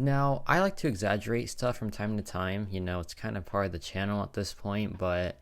Now, I like to exaggerate stuff from time to time. It's kind of part of the channel at this point, but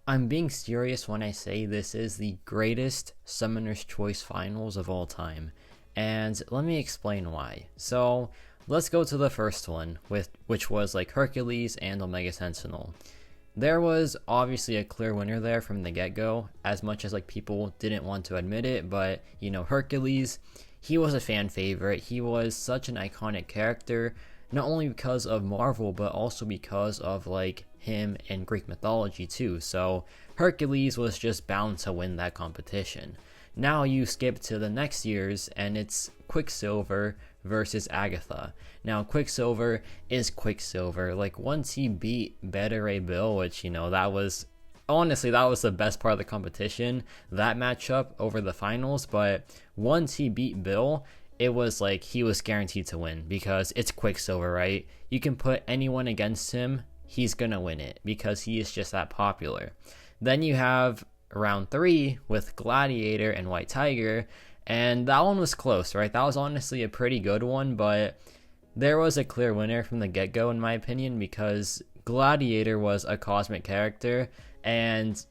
I'm being serious when I say this is the greatest Summoner's Choice Finals of all time. And let me explain why. So, let's go to the first one, which was like Hercules and Omega Sentinel. There was obviously a clear winner there from the get-go, as much as like people didn't want to admit it, but Hercules, he was a fan favorite. He was such an iconic character, not only because of Marvel, but also because of like him in Greek mythology too. So Hercules was just bound to win that competition. Now you skip to the next year's and it's Quicksilver versus Agatha. Now Quicksilver is Quicksilver. Like once he beat Beta Ray Bill, which that was honestly the best part of the competition, that matchup over the finals. But once he beat Bill, it was like he was guaranteed to win because it's Quicksilver, right? You can put anyone against him, he's gonna win it because he is just that popular. Then you have round 3 with Gladiator and White Tiger, and that one was close, right? That was honestly a pretty good one, but there was a clear winner from the get-go in my opinion because Gladiator was a cosmic character, and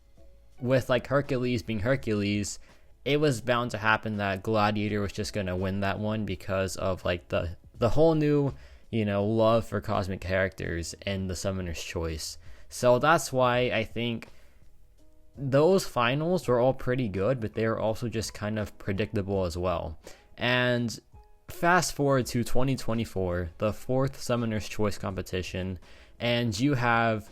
with like Hercules being Hercules, it was bound to happen that Gladiator was just gonna win that one because of like the whole new love for cosmic characters and the Summoner's Choice. So that's why I think those finals were all pretty good, but they were also just kind of predictable as well. And fast forward to 2024, the 4th Summoner's Choice competition, and you have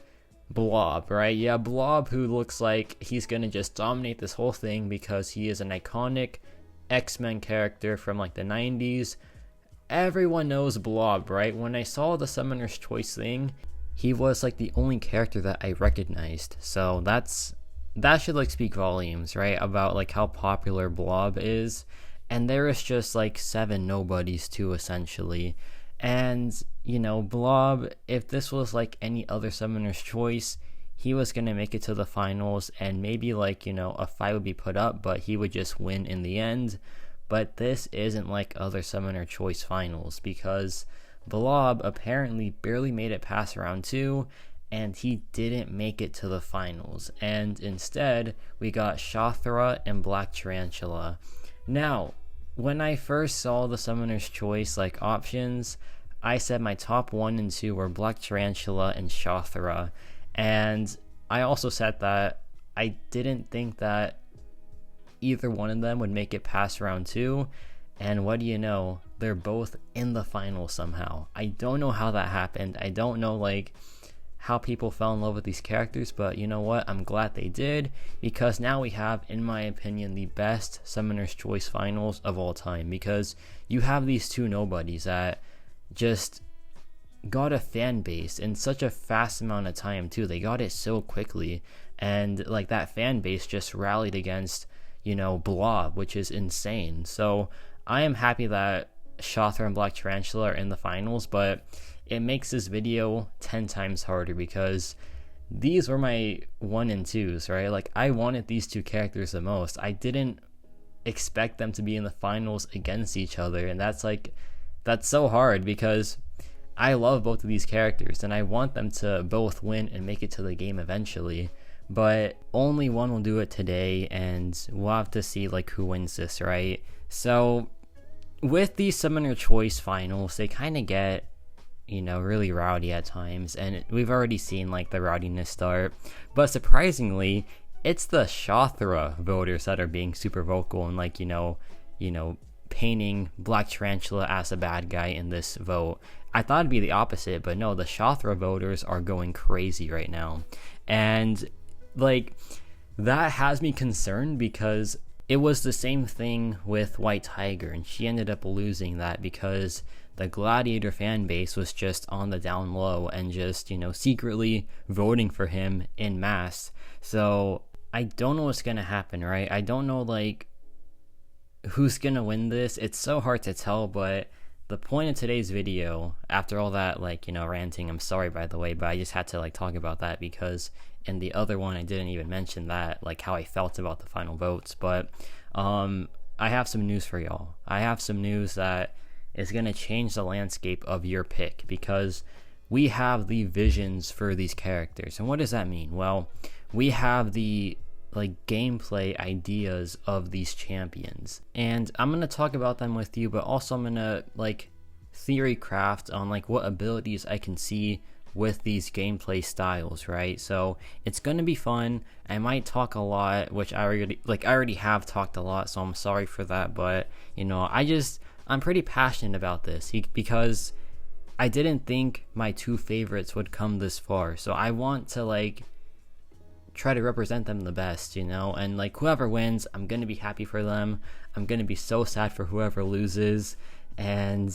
Blob, right? Yeah, Blob, who looks like he's gonna just dominate this whole thing because he is an iconic X-Men character from like the 90s. Everyone knows Blob, right? When I saw the Summoner's Choice thing, he was like the only character that I recognized. So that should like speak volumes, right? About like how popular Blob is. And there is just like 7 nobodies too, essentially. And Blob, if this was like any other Summoner's Choice, he was gonna make it to the finals and maybe like a fight would be put up, but he would just win in the end. But this isn't like other Summoner Choice finals because Blob apparently barely made it past round 2 and he didn't make it to the finals, and instead we got Shathra and Black Tarantula. Now, when I first saw the Summoner's Choice like options, I said my top 1 and 2 were Black Tarantula and Shathra, and I also said that I didn't think that either one of them would make it past round 2, and what do you know, they're both in the final somehow. I don't know how that happened. I don't know like how people fell in love with these characters, but you know what, I'm glad they did, because now we have, in my opinion, the best Summoner's Choice finals of all time, because you have these 2 nobodies that just got a fan base in such a fast amount of time too. They got it so quickly, and like that fan base just rallied against Blob, which is insane. So I am happy that Shathra and Black Tarantula are in the finals, but it makes this video 10 times harder because these were my 1 and 2s, right? Like I wanted these 2 characters the most. I didn't expect them to be in the finals against each other, and that's so hard because I love both of these characters and I want them to both win and make it to the game eventually, but only one will do it today, and we'll have to see like who wins this, right? So with these Summoner Choice finals, they kind of get really rowdy at times, and we've already seen like the rowdiness start, but surprisingly it's the Shathra voters that are being super vocal and like painting Black Tarantula as a bad guy in this vote. I thought it'd be the opposite, but no, the Shathra voters are going crazy right now, and like that has me concerned because it was the same thing with White Tiger, and she ended up losing that because the Gladiator fan base was just on the down low and just, secretly voting for him en masse. So I don't know what's going to happen, right? I don't know, like, who's going to win this. It's so hard to tell, but the point of today's video, after all that, like, ranting, I'm sorry, by the way, but I just had to, like, talk about that because in the other one, I didn't even mention that, like, how I felt about the final votes. But I have some news for y'all. I have some news that is going to change the landscape of your pick, because we have the visions for these characters. And what does that mean? Well, we have the gameplay ideas of these champions, and I'm going to talk about them with you, but also I'm going to theory craft on what abilities I can see with these gameplay styles, right? So it's going to be fun. I might talk a lot, which I already have talked a lot, so I'm sorry for that, but I'm pretty passionate about this because I didn't think my two favorites would come this far. So I want to try to represent them the best, and whoever wins, I'm going to be happy for them. I'm going to be so sad for whoever loses. And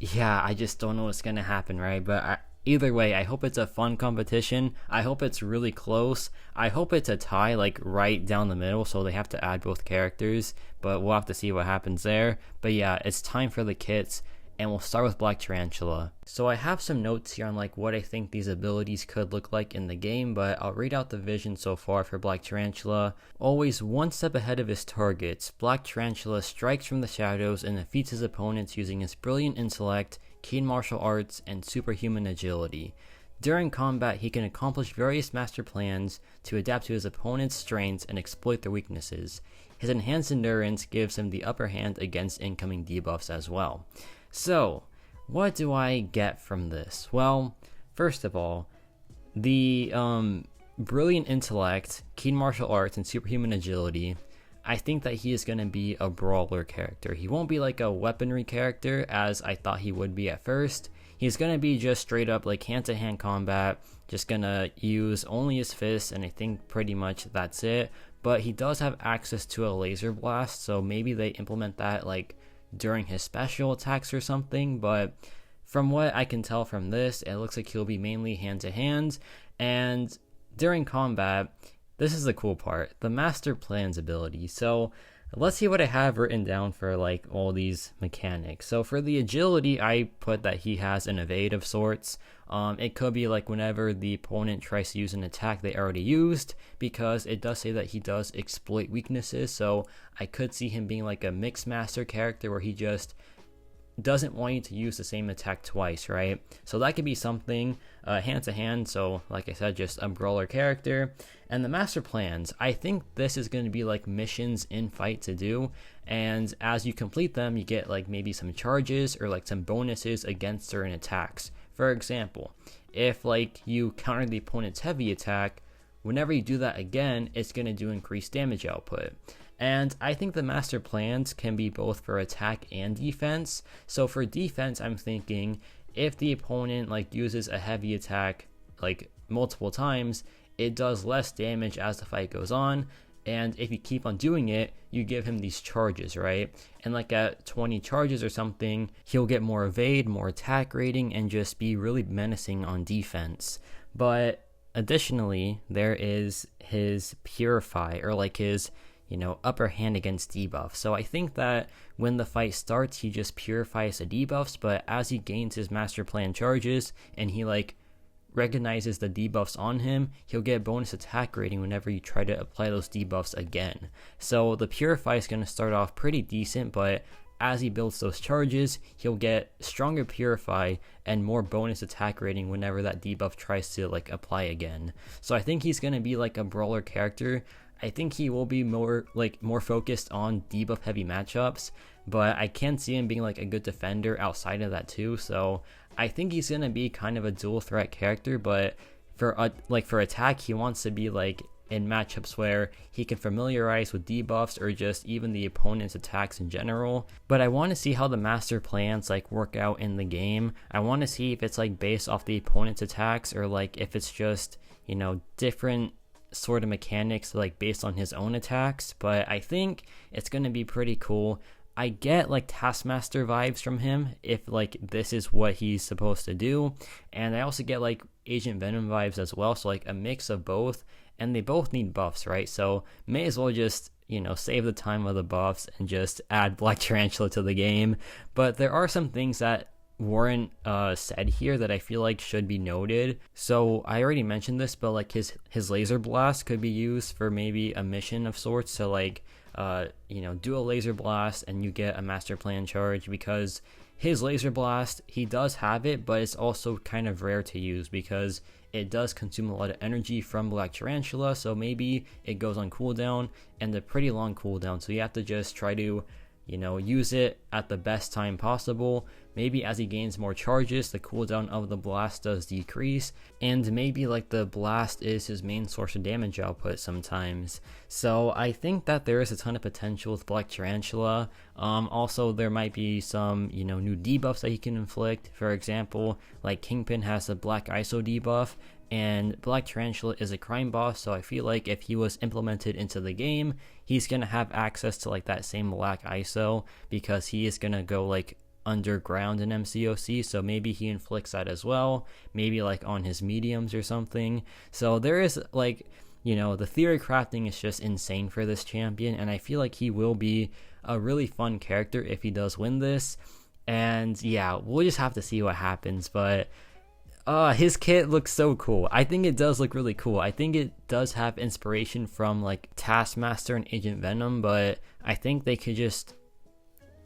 yeah, I just don't know what's going to happen, right? But either way, I hope it's a fun competition. I hope it's really close. I hope it's a tie, right down the middle, so they have to add both characters, but we'll have to see what happens there. But yeah, it's time for the kits, and we'll start with Black Tarantula. So I have some notes here on what I think these abilities could look like in the game, but I'll read out the vision so far for Black Tarantula. Always one step ahead of his targets, Black Tarantula strikes from the shadows and defeats his opponents using his brilliant intellect, keen martial arts, and superhuman agility. During combat, he can accomplish various master plans to adapt to his opponent's strengths and exploit their weaknesses. His enhanced endurance gives him the upper hand against incoming debuffs as well. So, what do I get from this? Well, first of all, the brilliant intellect, keen martial arts, and superhuman agility, I think that he is going to be a brawler character. He won't be a weaponry character as I thought he would be at first. He's going to be just straight up hand-to-hand combat, just going to use only his fists, and I think pretty much that's it. But he does have access to a laser blast, so maybe they implement that during his special attacks or something. But from what I can tell from this, it looks like he'll be mainly hand-to-hand, and during combat, this is the cool part, the Master Plans ability. So let's see what I have written down for all these mechanics. So for the agility, I put that he has an evade of sorts. It could be whenever the opponent tries to use an attack they already used, because it does say that he does exploit weaknesses. So I could see him being a mixed master character where he just doesn't want you to use the same attack twice, right? So that could be something hand to hand. So like I said, just a brawler character. And the master plans, I think this is going to be missions in fight to do, and as you complete them, you get maybe some charges or some bonuses against certain attacks. For example, if you counter the opponent's heavy attack, whenever you do that again, it's going to do increased damage output. And I think the master plans can be both for attack and defense. So for defense, I'm thinking if the opponent uses a heavy attack multiple times, it does less damage as the fight goes on. And if you keep on doing it, you give him these charges, right? And at 20 charges or something, he'll get more evade, more attack rating, and just be really menacing on defense. But additionally, there is his purify, or his upper hand against debuffs. So I think that when the fight starts, he just purifies the debuffs, but as he gains his master plan charges and he recognizes the debuffs on him, he'll get bonus attack rating whenever you try to apply those debuffs again. So the purify is going to start off pretty decent, but as he builds those charges, he'll get stronger purify and more bonus attack rating whenever that debuff tries to apply again. So I think he's going to be a brawler character. I think he will be more focused on debuff heavy matchups, but I can see him being a good defender outside of that too. So I think he's gonna be kind of a dual threat character, but for attack, he wants to be in matchups where he can familiarize with debuffs or just even the opponent's attacks in general. But I want to see how the master plans work out in the game. I want to see if it's based off the opponent's attacks, or if it's just different sort of mechanics based on his own attacks. But I think it's going to be pretty cool. I get Taskmaster vibes from him if this is what he's supposed to do, and I also get Agent Venom vibes as well, so a mix of both, and they both need buffs, right? So may as well just save the time of the buffs and just add Black Tarantula to the game. But there are some things that weren't said here that I feel should be noted. So I already mentioned this, but his laser blast could be used for maybe a mission of sorts. So do a laser blast and you get a master plan charge, because his laser blast, he does have it, but it's also kind of rare to use because it does consume a lot of energy from Black Tarantula, so maybe it goes on cooldown, and a pretty long cooldown, so you have to just try to, use it at the best time possible. Maybe as he gains more charges, the cooldown of the blast does decrease, and maybe like the blast is his main source of damage output sometimes. So I think that there is a ton of potential with Black Tarantula. Also, there might be some, new debuffs that he can inflict. For example, like Kingpin has the Black ISO debuff, and Black Tarantula is a crime boss, so I feel like if he was implemented into the game, he's gonna have access to like that same Black ISO because he is gonna go like underground in MCOC, so maybe he inflicts that as well, maybe like on his mediums or something. So there is like, the theory crafting is just insane for this champion, and I feel like he will be a really fun character if he does win this. And yeah, we'll just have to see what happens, but his kit looks so cool. I think it does look really cool. I think it does have inspiration from like Taskmaster and Agent Venom, but I think they could just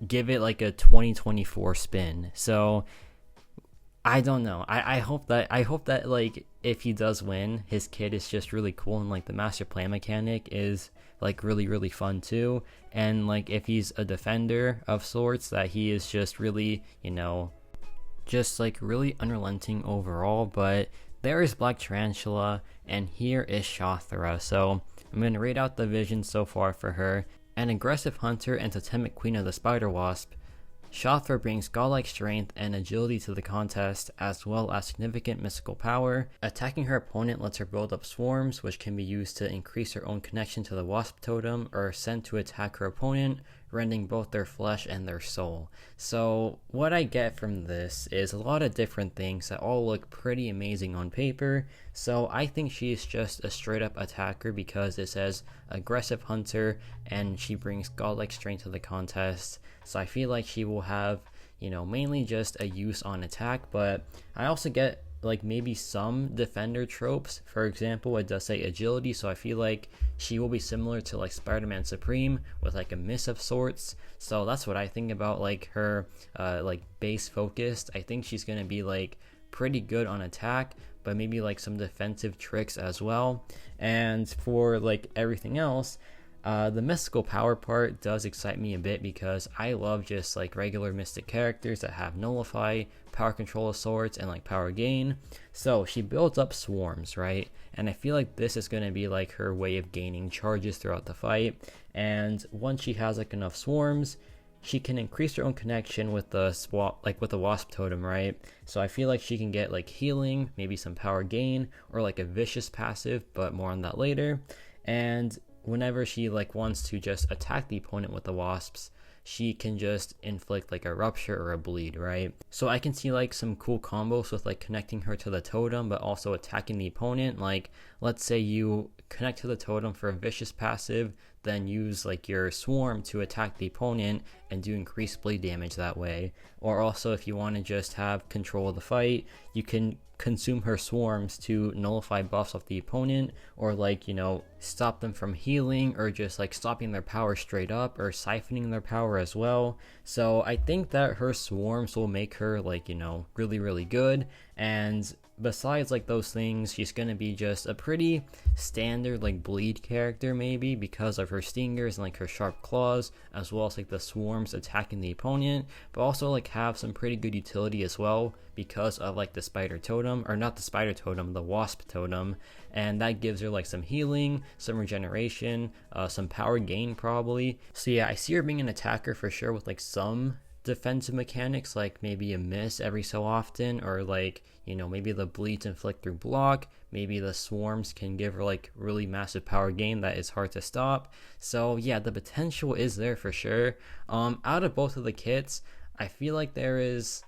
give it like a 2024 spin. So I don't know. I hope that like if he does win, his kit is just really cool, and like the master plan mechanic is like really, really fun too. And like if he's a defender of sorts, that he is just really, just like really unrelenting overall. But there is Black Tarantula, and here is Shathra. So I'm going to read out the vision so far for her. An aggressive hunter and totemic queen of the spider wasp, Shathra brings godlike strength and agility to the contest, as well as significant mystical power. Attacking her opponent lets her build up swarms, which can be used to increase her own connection to the wasp totem, or are sent to attack her opponent, rending both their flesh and their soul. So what I get from this is a lot of different things that all look pretty amazing on paper. So I think she is just a straight up attacker because it says aggressive hunter and she brings godlike strength to the contest. So I feel like she will have, mainly just a use on attack, but I also get like maybe some defender tropes. For example, it does say agility, so I feel like she will be similar to like Spider-Man Supreme with like a miss of sorts. So that's what I think about like her like base focused. I think she's gonna be like pretty good on attack, but maybe like some defensive tricks as well. And for like everything else, the mystical power part does excite me a bit because I love just like regular mystic characters that have nullify, power control of sorts, and like power gain. So she builds up swarms, right? And I feel like this is going to be like her way of gaining charges throughout the fight. And once she has like enough swarms, she can increase her own connection with the wasp totem, right? So I feel like she can get like healing, maybe some power gain, or like a vicious passive, but more on that later. And whenever she like wants to just attack the opponent with the wasps, she can just inflict like a rupture or a bleed, right? So I can see like some cool combos with like connecting her to the totem but also attacking the opponent. Like let's say you connect to the totem for a vicious passive, then use like your swarm to attack the opponent and do increased bleed damage that way. Or also if you want to just have control of the fight, you can consume her swarms to nullify buffs off the opponent, or like stop them from healing, or just like stopping their power straight up, or siphoning their power as well. So I think that her swarms will make her like really, really good. And besides like those things, she's gonna be just a pretty standard like bleed character, maybe because of her stingers and like her sharp claws, as well as like the swarms attacking the opponent, but also like have some pretty good utility as well because of like the spider totem, or not the spider totem, the wasp totem. And that gives her like some healing, some regeneration, some power gain probably. So yeah, I see her being an attacker for sure with like some defensive mechanics, like maybe a miss every so often, or like maybe the bleeds inflict through block, maybe the swarms can give her like really massive power gain that is hard to stop. So yeah, the potential is there for sure. Out of both of the kits, I feel like there is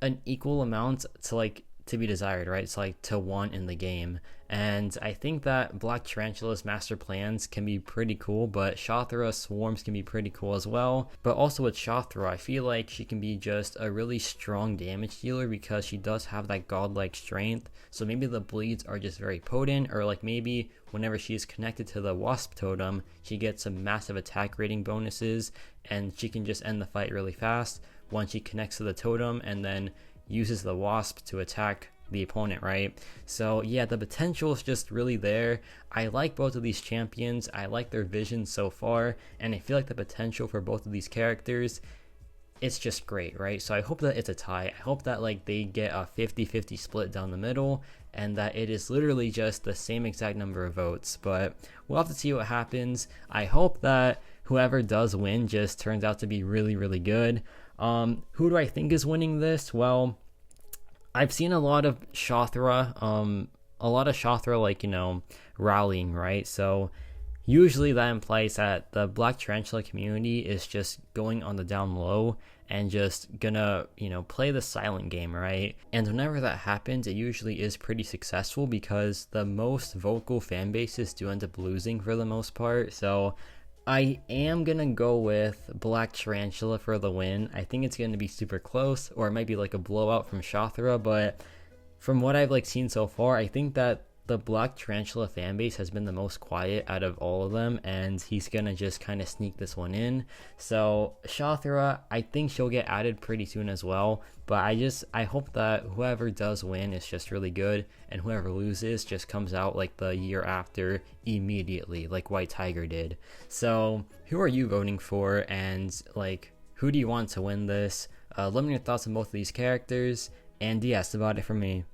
an equal amount to be desired, right? It's like to want in the game. And I think that Black Tarantula's master plans can be pretty cool, but Shathra's swarms can be pretty cool as well. But also with Shathra, I feel like she can be just a really strong damage dealer because she does have that godlike strength. So maybe the bleeds are just very potent, or like maybe whenever she is connected to the wasp totem, she gets some massive attack rating bonuses and she can just end the fight really fast. when she connects to the totem and then uses the wasp to attack the opponent, right? So yeah, the potential is just really there. I like both of these champions. I like their vision so far, and I feel like the potential for both of these characters, it's just great, right? So I hope that it's a tie. I hope that like they get a 50-50 split down the middle, and that it is literally just the same exact number of votes. But we'll have to see what happens. I hope that whoever does win just turns out to be really, really good. Who do I think is winning this? Well, I've seen a lot of Shathra, like, rallying, right? So usually that implies that the Black Tarantula community is just going on the down low and just gonna, play the silent game, right? And whenever that happens, it usually is pretty successful because the most vocal fan bases do end up losing for the most part. So I am gonna go with Black Tarantula for the win. I think it's gonna be super close, or it might be like a blowout from Shathra, but from what I've seen so far, I think that the Black Tarantula fanbase has been the most quiet out of all of them, and he's gonna just kind of sneak this one in. So Shathra, I think she'll get added pretty soon as well, but I hope that whoever does win is just really good, and whoever loses just comes out like the year after immediately, like White Tiger did. So who are you voting for, and who do you want to win this? Let me know your thoughts on both of these characters, and yeah, that's about it for me.